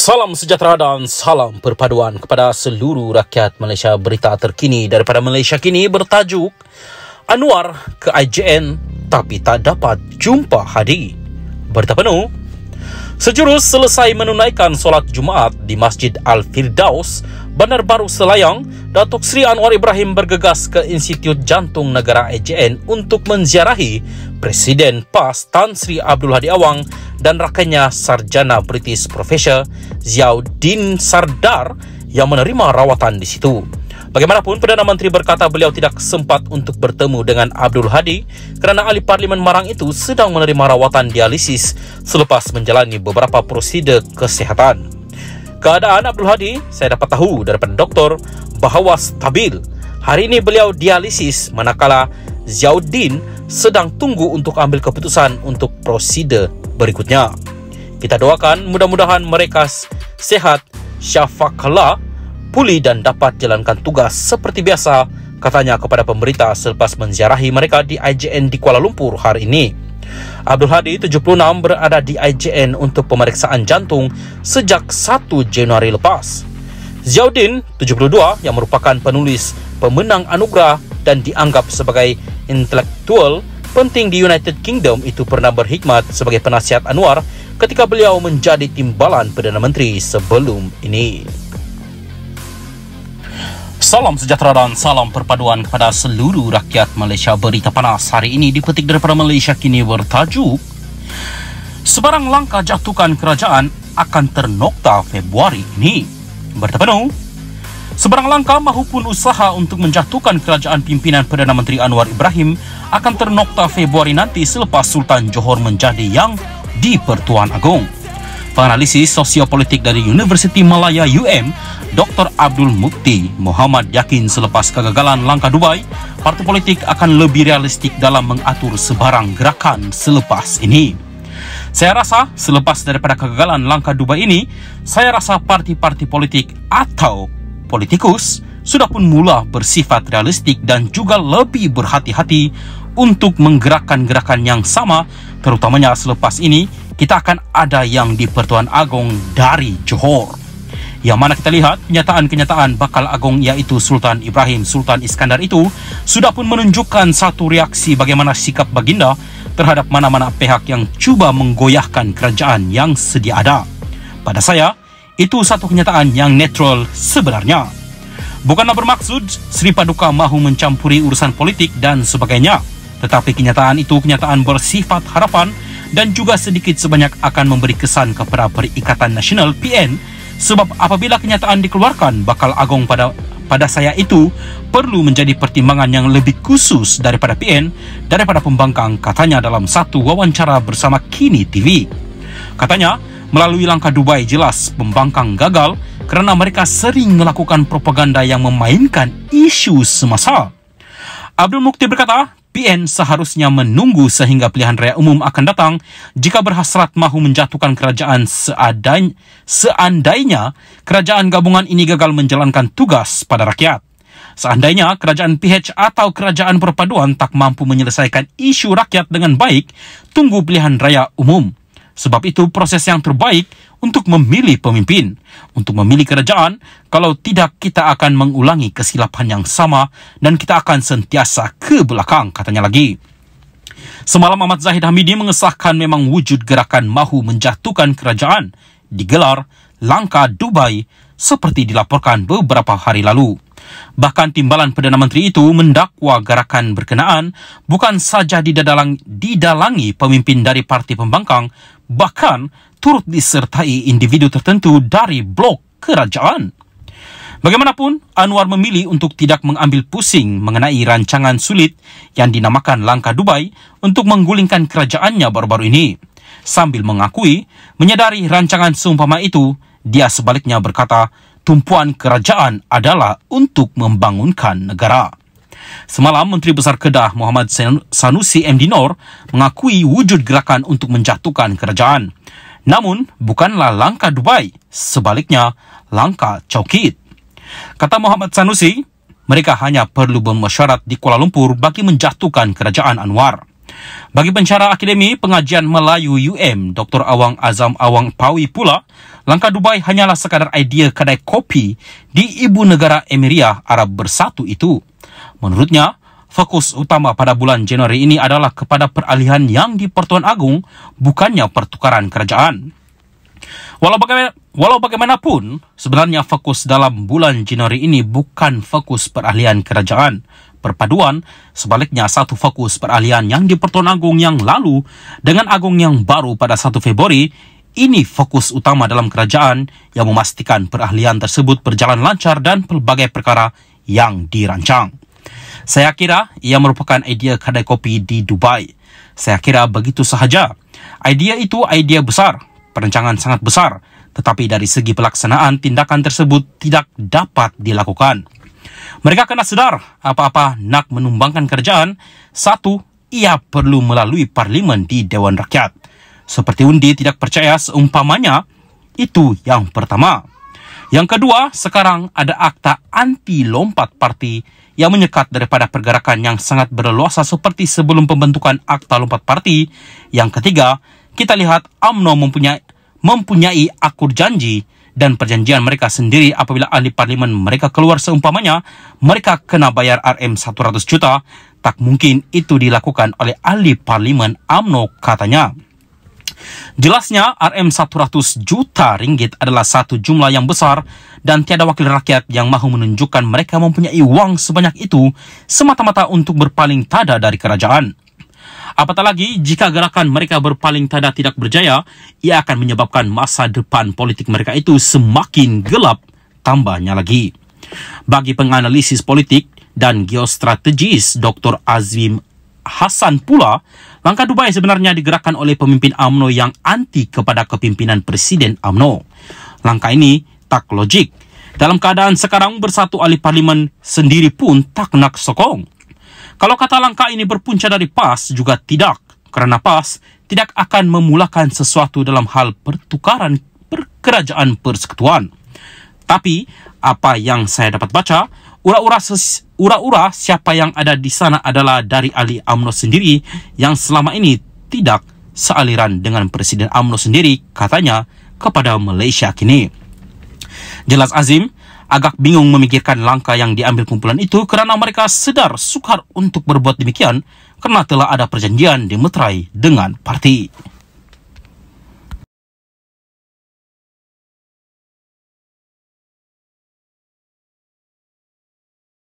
Salam sejahtera dan salam perpaduan kepada seluruh rakyat Malaysia. Berita terkini daripada Malaysia kini bertajuk Anwar ke IJN tapi tak dapat jumpa Hadi. Berita penuh. Sejurus selesai menunaikan solat Jumaat di Masjid Al-Firdaus, Bandar Baru Selayang, Datuk Seri Anwar Ibrahim bergegas ke Institut Jantung Negara IJN untuk menziarahi Presiden PAS Tan Sri Abdul Hadi Awang dan rakannya Sarjana British Professor Ziauddin Sardar yang menerima rawatan di situ. Bagaimanapun, Perdana Menteri berkata beliau tidak sempat untuk bertemu dengan Abdul Hadi kerana ahli Parlimen Marang itu sedang menerima rawatan dialisis selepas menjalani beberapa prosedur kesihatan. Keadaan Abdul Hadi saya dapat tahu daripada doktor bahawa stabil. Hari ini beliau dialisis manakala Ziauddin sedang tunggu untuk ambil keputusan untuk prosedur berikutnya. Kita doakan mudah-mudahan mereka sehat, syafakallah, pulih dan dapat jalankan tugas seperti biasa, katanya kepada pemberita selepas menziarahi mereka di IJN di Kuala Lumpur hari ini. Abdul Hadi, 76, berada di IJN untuk pemeriksaan jantung sejak 1 Januari lepas. Ziauddin, 72, yang merupakan penulis pemenang anugerah dan dianggap sebagai intelektual penting di United Kingdom itu pernah berkhidmat sebagai penasihat Anwar ketika beliau menjadi timbalan Perdana Menteri sebelum ini. Salam sejahtera dan salam perpaduan kepada seluruh rakyat Malaysia. Berita panas hari ini dipetik daripada Malaysia kini bertajuk sebarang langkah jatuhkan kerajaan akan ternokta Februari ini. Berita penuh. Sebarang langkah mahupun usaha untuk menjatuhkan kerajaan pimpinan Perdana Menteri Anwar Ibrahim akan ternokta Februari nanti selepas Sultan Johor menjadi yang di-Pertuan Agong. Penganalisis sosiopolitik dari Universiti Malaya UM, Dr. Abdul Mukti Muhammad yakin selepas kegagalan langkah Dubai, parti politik akan lebih realistik dalam mengatur sebarang gerakan selepas ini. Saya rasa selepas daripada kegagalan langkah Dubai ini, saya rasa parti-parti politik atau politikus sudah pun mula bersifat realistik dan juga lebih berhati-hati untuk menggerakkan gerakan yang sama, terutamanya selepas ini kita akan ada yang di Pertuan Agong dari Johor. Yang mana kita lihat kenyataan-kenyataan bakal Agong iaitu Sultan Ibrahim Sultan Iskandar itu sudah pun menunjukkan satu reaksi bagaimana sikap baginda terhadap mana-mana pihak yang cuba menggoyahkan kerajaan yang sedia ada. Pada saya, itu satu kenyataan yang netral sebenarnya. Bukanlah bermaksud Sri Paduka mahu mencampuri urusan politik dan sebagainya, tetapi kenyataan itu kenyataan bersifat harapan dan juga sedikit sebanyak akan memberi kesan kepada Perikatan Nasional PN, sebab apabila kenyataan dikeluarkan bakal Agong pada saya itu perlu menjadi pertimbangan yang lebih khusus daripada PN daripada pembangkang, katanya dalam satu wawancara bersama Kini TV. Katanya, melalui langkah Dubai jelas pembangkang gagal kerana mereka sering melakukan propaganda yang memainkan isu semasa. Abdul Mukti berkata, PN seharusnya menunggu sehingga pilihan raya umum akan datang jika berhasrat mahu menjatuhkan kerajaan seandainya kerajaan gabungan ini gagal menjalankan tugas pada rakyat. Seandainya kerajaan PH atau kerajaan perpaduan tak mampu menyelesaikan isu rakyat dengan baik, tunggu pilihan raya umum. Sebab itu proses yang terbaik untuk memilih pemimpin, untuk memilih kerajaan. Kalau tidak, kita akan mengulangi kesilapan yang sama dan kita akan sentiasa ke belakang, katanya lagi. Semalam Ahmad Zahid Hamidi mengesahkan memang wujud gerakan mahu menjatuhkan kerajaan digelar langkah Dubai seperti dilaporkan beberapa hari lalu. Bahkan timbalan Perdana Menteri itu mendakwa gerakan berkenaan bukan saja didalangi pemimpin dari parti pembangkang, bahkan turut disertai individu tertentu dari blok kerajaan. Bagaimanapun, Anwar memilih untuk tidak mengambil pusing mengenai rancangan sulit yang dinamakan langkah Dubai untuk menggulingkan kerajaannya baru-baru ini. Sambil mengakui, menyadari rancangan seumpama itu, dia sebaliknya berkata, tumpuan kerajaan adalah untuk membangunkan negara. Semalam, Menteri Besar Kedah Muhammad Sanusi MD Nor mengakui wujud gerakan untuk menjatuhkan kerajaan. Namun, bukanlah langkah Dubai, sebaliknya langkah Caukit. Kata Muhammad Sanusi, mereka hanya perlu bermesyuarat di Kuala Lumpur bagi menjatuhkan kerajaan Anwar. Bagi pencara Akademi Pengajian Melayu UM, Dr. Awang Azam Awang Pawi pula, langkah Dubai hanyalah sekadar idea kedai kopi di ibu negara Emiria Arab Bersatu itu. Menurutnya, fokus utama pada bulan Januari ini adalah kepada peralihan yang di Pertuan Agong, bukannya pertukaran kerajaan. Walau bagaimanapun, sebenarnya fokus dalam bulan Januari ini bukan fokus peralihan kerajaan. Perpaduan, sebaliknya satu fokus peralihan yang di Pertuan Agong yang lalu dengan Agong yang baru pada 1 Februari, ini fokus utama dalam kerajaan yang memastikan peralihan tersebut berjalan lancar dan pelbagai perkara yang dirancang. Saya kira ia merupakan idea kedai kopi di Dubai. Saya kira begitu sahaja. Idea itu idea besar, perancangan sangat besar, tetapi dari segi pelaksanaan tindakan tersebut tidak dapat dilakukan. Mereka kena sedar apa-apa nak menumbangkan kerajaan, satu, ia perlu melalui parlimen di Dewan Rakyat. Seperti undi tidak percaya seumpamanya, itu yang pertama. Yang kedua, sekarang ada akta anti lompat parti yang menyekat daripada pergerakan yang sangat berleluasa seperti sebelum pembentukan akta lompat parti. Yang ketiga, kita lihat UMNO mempunyai akur janji dan perjanjian mereka sendiri apabila ahli parlimen mereka keluar seumpamanya mereka kena bayar RM100 juta, tak mungkin itu dilakukan oleh ahli parlimen UMNO katanya. Jelasnya RM100 juta ringgit adalah satu jumlah yang besar dan tiada wakil rakyat yang mahu menunjukkan mereka mempunyai wang sebanyak itu semata-mata untuk berpaling tada dari kerajaan. Apatah lagi jika gerakan mereka berpaling tada tidak berjaya, ia akan menyebabkan masa depan politik mereka itu semakin gelap, tambahnya lagi. Bagi penganalisis politik dan geostrategis Dr. Azim Hassan pula, langkah Dubai sebenarnya digerakkan oleh pemimpin UMNO yang anti kepada kepimpinan Presiden UMNO. Langkah ini tak logik. Dalam keadaan sekarang bersatu ahli parlimen sendiri pun tak nak sokong. Kalau kata langkah ini berpunca dari PAS juga tidak, kerana PAS tidak akan memulakan sesuatu dalam hal pertukaran kerajaan persekutuan. Tapi, apa yang saya dapat baca, ura-ura siapa yang ada di sana adalah dari ahli UMNO sendiri yang selama ini tidak sealiran dengan Presiden UMNO sendiri, katanya kepada Malaysia Kini. Jelas Azim agak bingung memikirkan langkah yang diambil kumpulan itu kerana mereka sedar sukar untuk berbuat demikian kerana telah ada perjanjian dimeterai dengan parti.